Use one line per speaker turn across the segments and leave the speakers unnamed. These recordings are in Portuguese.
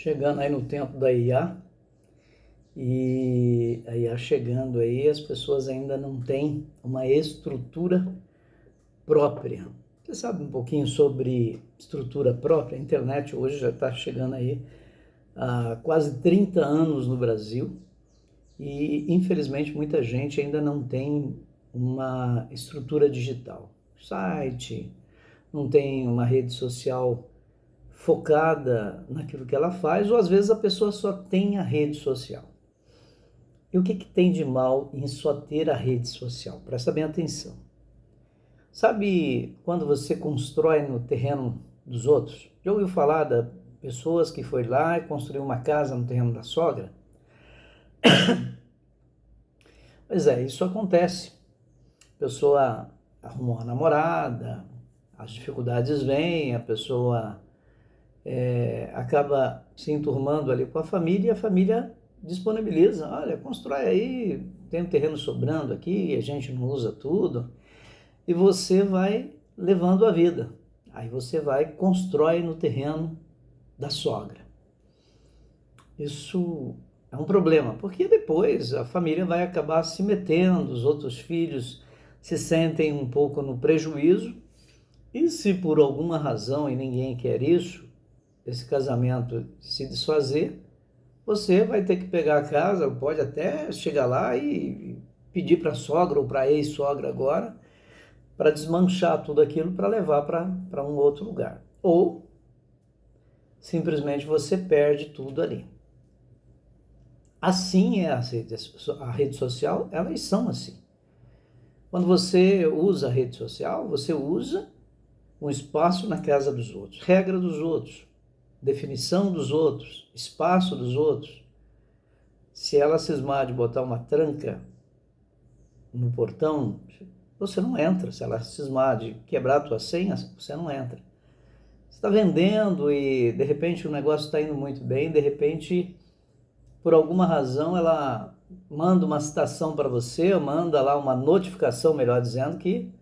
chegando aí no tempo da IA, e a IA chegando aí, as pessoas ainda não têm uma estrutura própria. Você sabe um pouquinho sobre estrutura própria? A internet hoje já está chegando aí há quase 30 anos no Brasil e, infelizmente, muita gente ainda não tem uma estrutura digital. Site, não tem uma rede social focada naquilo que ela faz, ou às vezes a pessoa só tem a rede social. E o que tem de mal em só ter a rede social? Presta bem atenção. Sabe quando você constrói no terreno dos outros? Já ouviu falar de pessoas que foi lá e construiu uma casa no terreno da sogra? Pois é, isso acontece. A pessoa arrumou uma namorada, as dificuldades vêm, a pessoa acaba se enturmando ali com a família e a família disponibiliza, olha, constrói aí, tem um terreno sobrando aqui, a gente não usa tudo, e você vai levando a vida. Aí você vai, constrói no terreno da sogra. Isso é um problema, porque depois a família vai acabar se metendo, os outros filhos se sentem um pouco no prejuízo, e se por alguma razão, e ninguém quer isso, esse casamento se desfazer, você vai ter que pegar a casa, pode até chegar lá e pedir para a sogra ou para a ex-sogra agora, para desmanchar tudo aquilo para levar para um outro lugar. Ou simplesmente você perde tudo ali. Assim é a rede social, elas são assim. Quando você usa a rede social, você usa um espaço na casa dos outros, regra dos outros, definição dos outros, espaço dos outros. Se ela cismar de botar uma tranca no portão, você não entra. Se ela cismar de quebrar a tua senha, você não entra. Você está vendendo e de repente o negócio está indo muito bem, de repente, por alguma razão, ela manda uma citação para você, ou manda lá uma notificação, melhor dizendo, que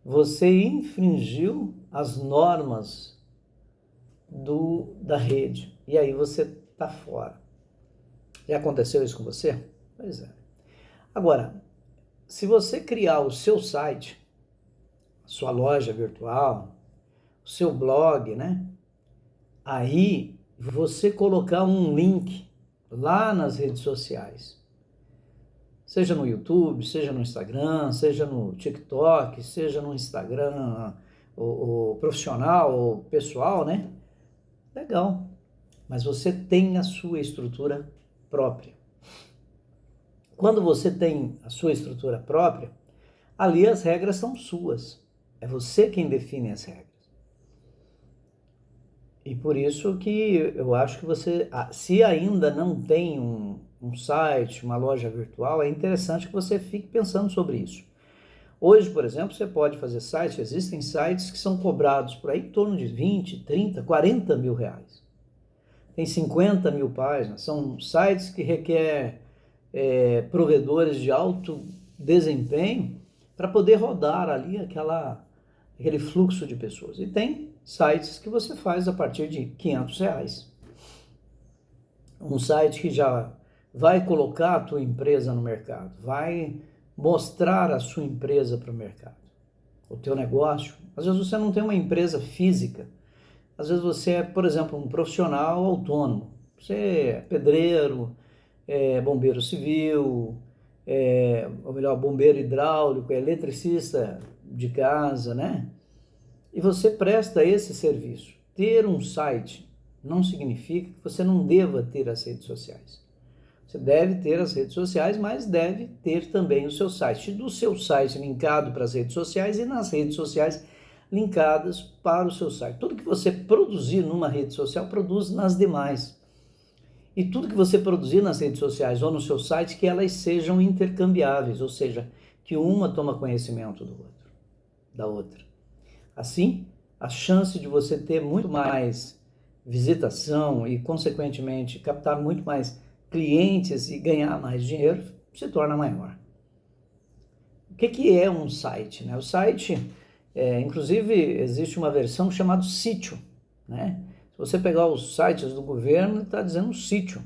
você infringiu as normas da rede. E aí você está fora. Já aconteceu isso com você? Pois é. Agora, se você criar o seu site, sua loja virtual, o seu blog, né? Aí você colocar um link lá nas redes sociais, seja no YouTube, seja no Instagram, seja no TikTok, seja no Instagram o profissional ou pessoal, né? Legal, mas você tem a sua estrutura própria. Quando você tem a sua estrutura própria, ali as regras são suas. É você quem define as regras. E por isso que eu acho que você, se ainda não tem um site, uma loja virtual, é interessante que você fique pensando sobre isso. Hoje, por exemplo, você pode fazer sites, existem sites que são cobrados por aí em torno de 20, 30, 40 mil reais. Tem 50 mil páginas, são sites que requer provedores de alto desempenho para poder rodar ali aquele fluxo de pessoas. E tem sites que você faz a partir de R$500. Um site que já vai colocar a tua empresa no mercado, vai mostrar a sua empresa para o mercado, o teu negócio. Às vezes você não tem uma empresa física, às vezes você é, por exemplo, um profissional autônomo, você é pedreiro, bombeiro civil, ou melhor, bombeiro hidráulico, eletricista de casa, né? E você presta esse serviço. Ter um site não significa que você não deva ter as redes sociais. Você deve ter as redes sociais, mas deve ter também o seu site. Do seu site linkado para as redes sociais e nas redes sociais linkadas para o seu site. Tudo que você produzir numa rede social, produz nas demais. E tudo que você produzir nas redes sociais ou no seu site, que elas sejam intercambiáveis, ou seja, que uma toma conhecimento da outra. Assim, a chance de você ter muito mais visitação e, consequentemente, captar muito mais clientes e ganhar mais dinheiro se torna maior. O que é um site, né? O site, inclusive, existe uma versão chamada sítio, né? Se você pegar os sites do governo, está dizendo um sítio,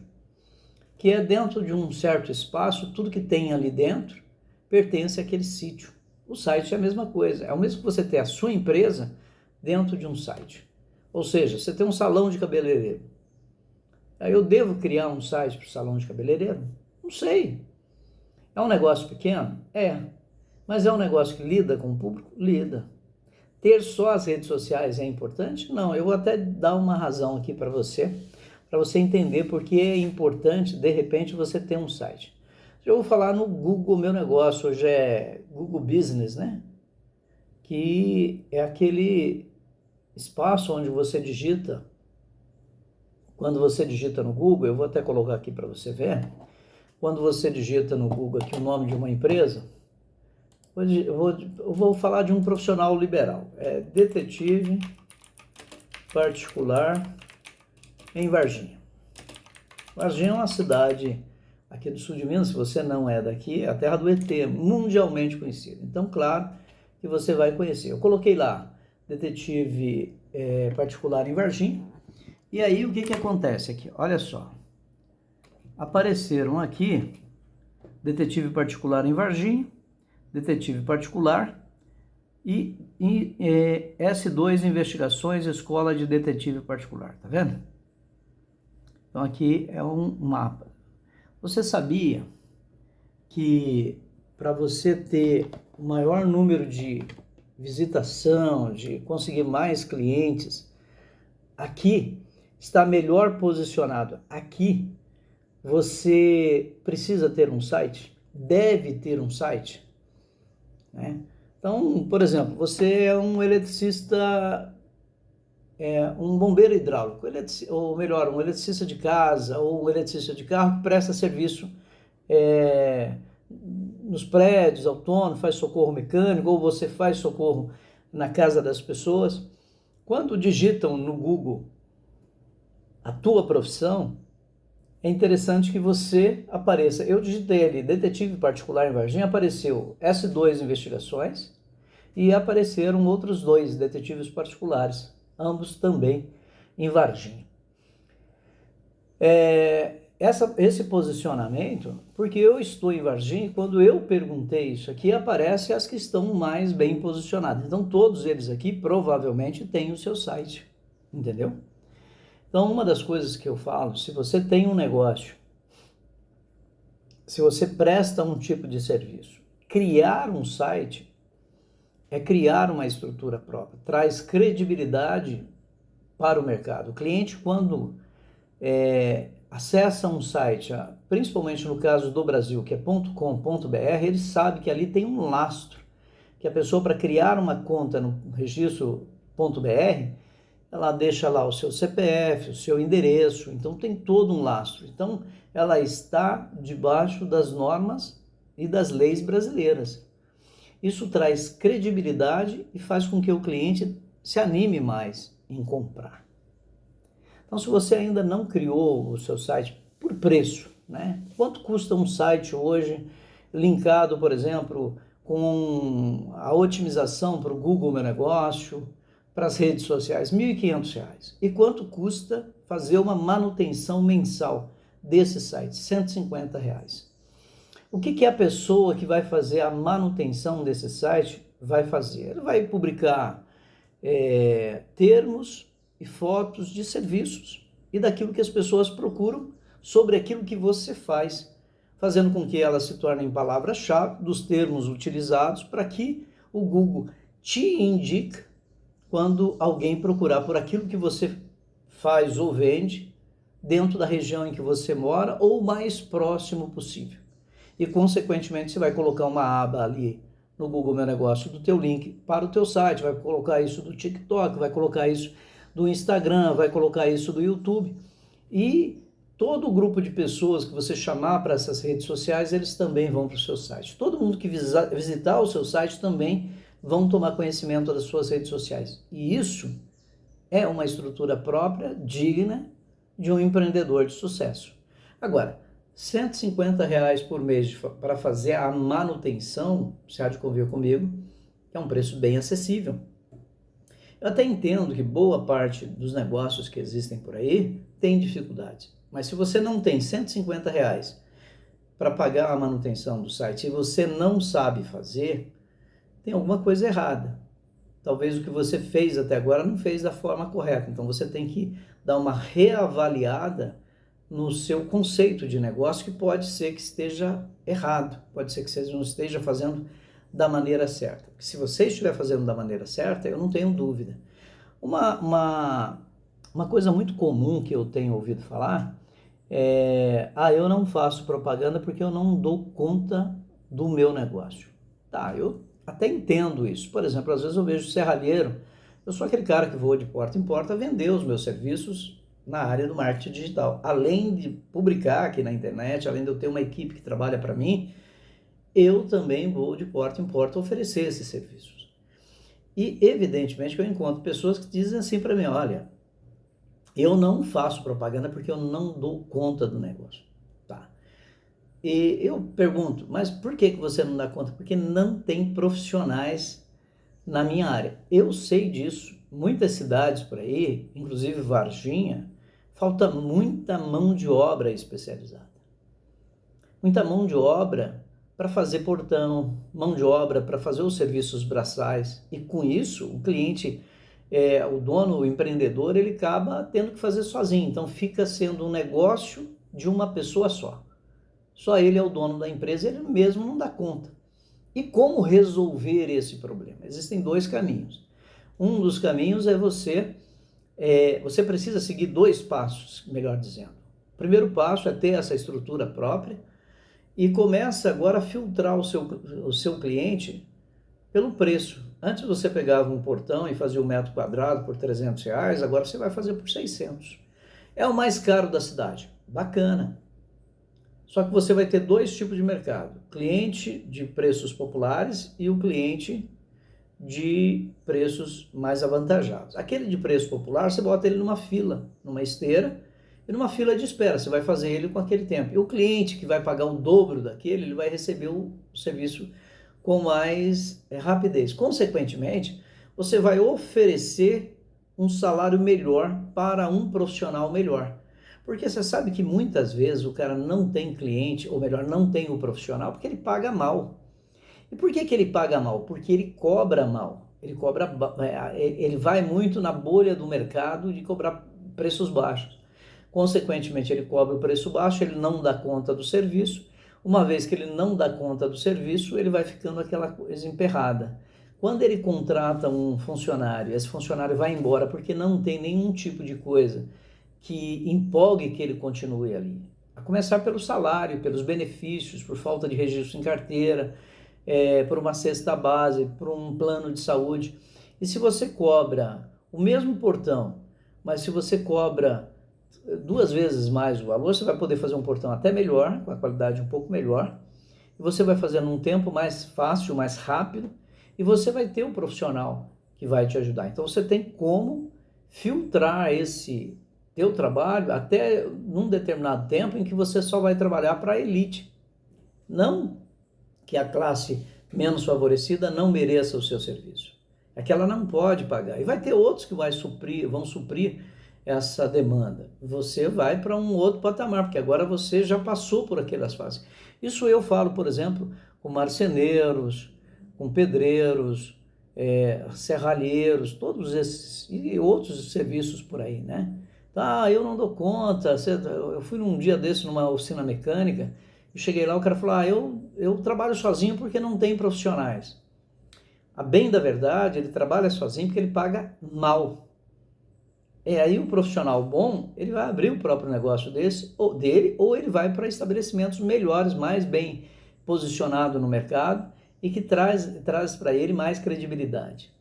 que é dentro de um certo espaço, tudo que tem ali dentro pertence àquele sítio. O site é a mesma coisa, é o mesmo que você ter a sua empresa dentro de um site. Ou seja, você tem um salão de cabeleireiro. Aí eu devo criar um site para o salão de cabeleireiro? Não sei. É um negócio pequeno? É. Mas é um negócio que lida com o público? Lida. Ter só as redes sociais é importante? Não, eu vou até dar uma razão aqui para você entender por que é importante, de repente, você ter um site. Eu vou falar no Google Meu Negócio, hoje é Google Business, né? Que é aquele espaço onde você digita, quando você digita no Google, eu vou até colocar aqui para você ver, quando você digita no Google aqui o nome de uma empresa, eu vou falar de um profissional liberal, é detetive particular em Varginha. Varginha é uma cidade aqui do sul de Minas, se você não é daqui, é a terra do ET, mundialmente conhecida. Então, claro que você vai conhecer. Eu coloquei lá, detetive particular em Varginha, e aí o que acontece aqui? Olha só, apareceram aqui, detetive particular em Varginha, detetive particular e S2 Investigações, Escola de Detetive Particular, tá vendo? Então aqui é um mapa. Você sabia que para você ter o maior número de visitação, de conseguir mais clientes, aqui está melhor posicionado. Aqui você precisa ter um site, deve ter um site, né? Então, por exemplo, você é um eletricista, um bombeiro hidráulico, ou melhor, um eletricista de casa ou um eletricista de carro que presta serviço nos prédios autônomos, faz socorro mecânico, ou você faz socorro na casa das pessoas. Quando digitam no Google a tua profissão, é interessante que você apareça. Eu digitei ali, detetive particular em Varginha, apareceu S2 Investigações e apareceram outros 2 detetives particulares, ambos também em Varginha. Esse posicionamento, porque eu estou em Varginha, quando eu perguntei isso aqui, aparecem as que estão mais bem posicionadas. Então, todos eles aqui provavelmente têm o seu site, entendeu? Então, uma das coisas que eu falo, se você tem um negócio, se você presta um tipo de serviço, criar um site é criar uma estrutura própria, traz credibilidade para o mercado. O cliente, quando acessa um site, principalmente no caso do Brasil, que é .com.br, ele sabe que ali tem um lastro, que a pessoa, para criar uma conta no registro .br, ela deixa lá o seu CPF, o seu endereço, então tem todo um lastro. Então, ela está debaixo das normas e das leis brasileiras. Isso traz credibilidade e faz com que o cliente se anime mais em comprar. Então, se você ainda não criou o seu site por preço, né? Quanto custa um site hoje linkado, por exemplo, com a otimização para o Google Meu Negócio, para as redes sociais? R$ 1.500. E quanto custa fazer uma manutenção mensal desse site? R$ 150. O que a pessoa que vai fazer a manutenção desse site vai fazer? Ele vai publicar termos e fotos de serviços e daquilo que as pessoas procuram sobre aquilo que você faz, fazendo com que elas se tornem palavras-chave dos termos utilizados para que o Google te indique quando alguém procurar por aquilo que você faz ou vende dentro da região em que você mora ou o mais próximo possível. E, consequentemente, você vai colocar uma aba ali no Google Meu Negócio do teu link para o teu site, vai colocar isso do TikTok, vai colocar isso do Instagram, vai colocar isso do YouTube. E todo o grupo de pessoas que você chamar para essas redes sociais, eles também vão para o seu site. Todo mundo que visitar o seu site também vão tomar conhecimento das suas redes sociais. E isso é uma estrutura própria, digna de um empreendedor de sucesso. Agora, R$ 150 por mês para fazer a manutenção, você há de convir comigo, é um preço bem acessível. Eu até entendo que boa parte dos negócios que existem por aí tem dificuldades, mas se você não tem R$ 150 para pagar a manutenção do site e você não sabe fazer, tem alguma coisa errada. Talvez o que você fez até agora não fez da forma correta, então você tem que dar uma reavaliada no seu conceito de negócio, que pode ser que esteja errado, pode ser que você não esteja fazendo da maneira certa. Porque se você estiver fazendo da maneira certa, eu não tenho dúvida. Uma coisa muito comum que eu tenho ouvido falar é: eu não faço propaganda porque eu não dou conta do meu negócio. Tá, eu até entendo isso. Por exemplo, às vezes eu vejo serralheiro, eu sou aquele cara que voa de porta em porta vender os meus serviços na área do marketing digital. Além de publicar aqui na internet, além de eu ter uma equipe que trabalha para mim, eu também vou de porta em porta oferecer esses serviços. E evidentemente que eu encontro pessoas que dizem assim para mim: olha, eu não faço propaganda porque eu não dou conta do negócio. Tá. E eu pergunto: mas por que você não dá conta? Porque não tem profissionais na minha área. Eu sei disso. Muitas cidades por aí, inclusive Varginha, falta muita mão de obra especializada. Muita mão de obra para fazer portão, mão de obra para fazer os serviços braçais. E com isso, o cliente, o dono, o empreendedor, ele acaba tendo que fazer sozinho. Então fica sendo um negócio de uma pessoa só. Só ele é o dono da empresa, ele mesmo não dá conta. E como resolver esse problema? Existem dois caminhos. Um dos caminhos é você precisa seguir dois passos, melhor dizendo. O primeiro passo é ter essa estrutura própria e começa agora a filtrar o seu cliente pelo preço. Antes você pegava um portão e fazia um metro quadrado por R$ 300, agora você vai fazer por 600. É o mais caro da cidade. Bacana. Só que você vai ter dois tipos de mercado: cliente de preços populares e o cliente de preços mais avantajados. Aquele de preço popular, você bota ele numa fila, numa esteira, e numa fila de espera, você vai fazer ele com aquele tempo. E o cliente que vai pagar o dobro daquele, ele vai receber o serviço com mais rapidez. Consequentemente, você vai oferecer um salário melhor para um profissional melhor. Porque você sabe que muitas vezes o cara não tem cliente, ou melhor, não tem o profissional, porque ele paga mal. E por que ele paga mal? Porque ele cobra mal. Ele vai muito na bolha do mercado de cobrar preços baixos. Consequentemente, ele cobra o preço baixo, ele não dá conta do serviço. Uma vez que ele não dá conta do serviço, ele vai ficando aquela coisa emperrada. Quando ele contrata um funcionário, esse funcionário vai embora porque não tem nenhum tipo de coisa que empolgue que ele continue ali. A começar pelo salário, pelos benefícios, por falta de registro em carteira, por uma cesta base, por um plano de saúde. E se você cobra o mesmo portão, mas se você cobra 2 vezes mais o valor, você vai poder fazer um portão até melhor, com a qualidade um pouco melhor, e você vai fazer num tempo mais fácil, mais rápido, e você vai ter um profissional que vai te ajudar. Então você tem como filtrar esse teu trabalho até num determinado tempo em que você só vai trabalhar para a elite. Não que a classe menos favorecida não mereça o seu serviço. É que ela não pode pagar. E vai ter outros que vão suprir essa demanda. Você vai para um outro patamar, porque agora você já passou por aquelas fases. Isso eu falo, por exemplo, com marceneiros, com pedreiros, serralheiros, todos esses e outros serviços por aí, né? Tá, eu não dou conta. Eu fui num dia desse numa oficina mecânica, e cheguei lá, o cara falou: eu trabalho sozinho porque não tem profissionais. A bem da verdade, ele trabalha sozinho porque ele paga mal. Aí o profissional bom, ele vai abrir o próprio negócio dele, ou ele vai para estabelecimentos melhores, mais bem posicionado no mercado e que traz para ele mais credibilidade.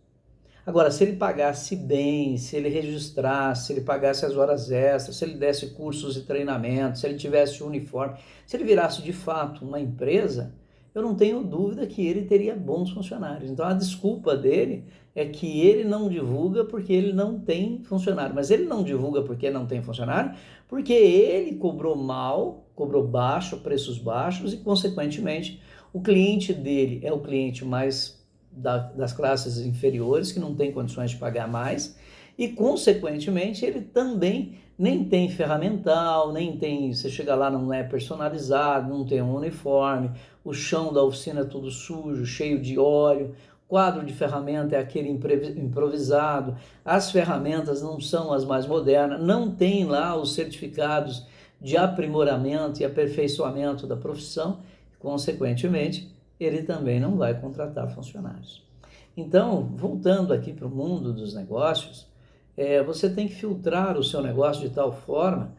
Agora, se ele pagasse bem, se ele registrasse, se ele pagasse as horas extras, se ele desse cursos e treinamentos, se ele tivesse uniforme, se ele virasse de fato uma empresa, eu não tenho dúvida que ele teria bons funcionários. Então a desculpa dele é que ele não divulga porque ele não tem funcionário. Mas ele não divulga porque não tem funcionário, porque ele cobrou mal, cobrou baixo, preços baixos, e consequentemente o cliente dele é o cliente mais das classes inferiores que não têm condições de pagar mais e, consequentemente, ele também nem tem ferramental, nem tem, você chega lá, não é personalizado, não tem um uniforme, o chão da oficina é tudo sujo, cheio de óleo, quadro de ferramenta é aquele improvisado, as ferramentas não são as mais modernas, não tem lá os certificados de aprimoramento e aperfeiçoamento da profissão, consequentemente, ele também não vai contratar funcionários. Então, voltando aqui para o mundo dos negócios, você tem que filtrar o seu negócio de tal forma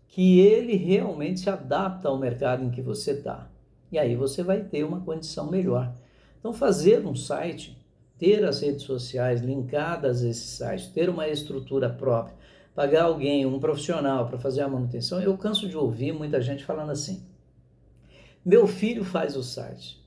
que ele realmente se adapta ao mercado em que você está. E aí você vai ter uma condição melhor. Então, fazer um site, ter as redes sociais linkadas a esse site, ter uma estrutura própria, pagar alguém, um profissional para fazer a manutenção, eu canso de ouvir muita gente falando assim, meu filho faz o site.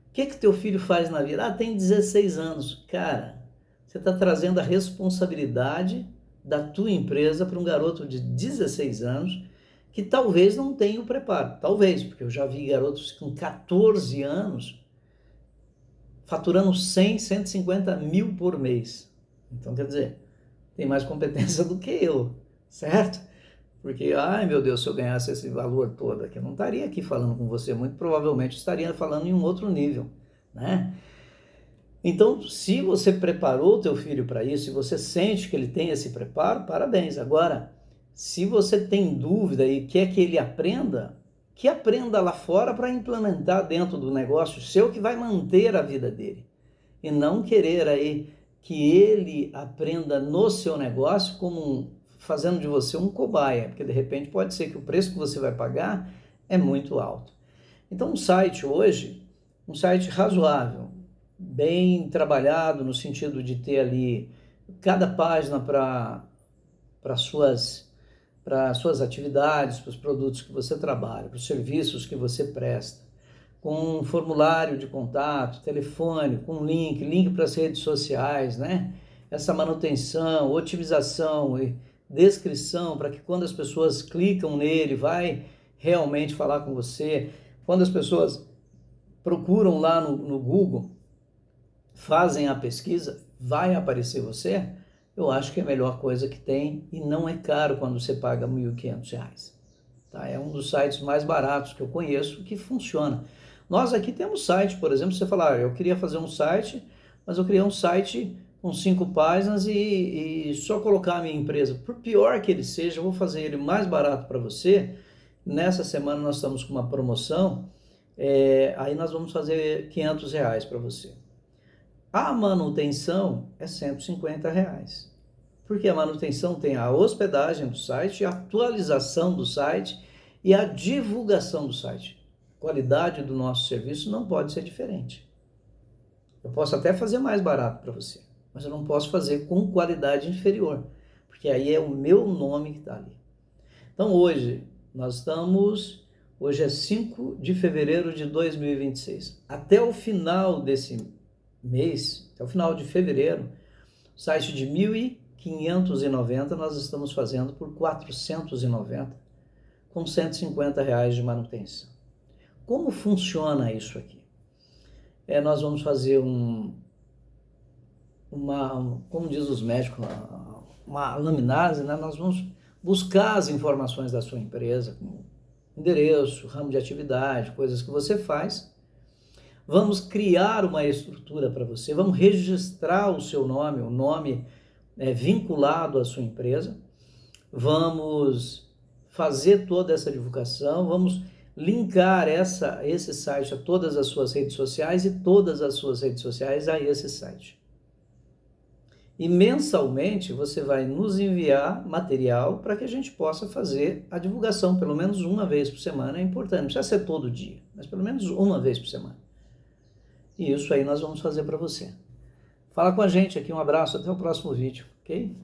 O que teu filho faz na vida? Tem 16 anos. Cara, você está trazendo a responsabilidade da tua empresa para um garoto de 16 anos que talvez não tenha o preparo. Talvez, porque eu já vi garotos com 14 anos faturando 100, 150 mil por mês. Então, quer dizer, tem mais competência do que eu, certo? Porque, ai meu Deus, se eu ganhasse esse valor todo aqui, eu não estaria aqui falando com você, muito provavelmente estaria falando em um outro nível, né? Então, se você preparou o teu filho para isso, se você sente que ele tem esse preparo, parabéns. Agora, se você tem dúvida e quer que ele aprenda, que aprenda lá fora para implementar dentro do negócio seu que vai manter a vida dele. E não querer aí que ele aprenda no seu negócio como fazendo de você um cobaia, porque de repente pode ser que o preço que você vai pagar é muito alto. Então, um site hoje, um site razoável, bem trabalhado no sentido de ter ali cada página para suas atividades, para os produtos que você trabalha, para os serviços que você presta, com um formulário de contato, telefone, com link para as redes sociais, né? Essa manutenção, otimização e descrição para que quando as pessoas clicam nele, vai realmente falar com você. Quando as pessoas procuram lá no Google, fazem a pesquisa, vai aparecer você, eu acho que é a melhor coisa que tem e não é caro quando você paga R$ 1.500. Tá? É um dos sites mais baratos que eu conheço que funciona. Nós aqui temos site, por exemplo, você falar, eu queria fazer um site, mas eu queria um site com 5 páginas e só colocar a minha empresa. Por pior que ele seja, eu vou fazer ele mais barato para você. Nessa semana nós estamos com uma promoção, aí nós vamos fazer R$ 500 para você. A manutenção é R$ 150. Porque a manutenção tem a hospedagem do site, a atualização do site e a divulgação do site. A qualidade do nosso serviço não pode ser diferente. Eu posso até fazer mais barato para você, mas eu não posso fazer com qualidade inferior, porque aí é o meu nome que está ali. Então hoje é 5 de fevereiro de 2026. Até o final desse mês, até o final de fevereiro, o site de 1.590 nós estamos fazendo por 490, com R$ 150 de manutenção. Como funciona isso aqui? Nós vamos fazer como diz os médicos, uma laminase, né? Nós vamos buscar as informações da sua empresa, como endereço, ramo de atividade, coisas que você faz. Vamos criar uma estrutura para você, vamos registrar o seu nome, o nome vinculado à sua empresa, vamos fazer toda essa divulgação, vamos linkar esse site a todas as suas redes sociais e todas as suas redes sociais a esse site. E mensalmente você vai nos enviar material para que a gente possa fazer a divulgação, pelo menos uma vez por semana, é importante, não precisa ser todo dia, mas pelo menos uma vez por semana. E isso aí nós vamos fazer para você. Fala com a gente aqui, um abraço, até o próximo vídeo, ok?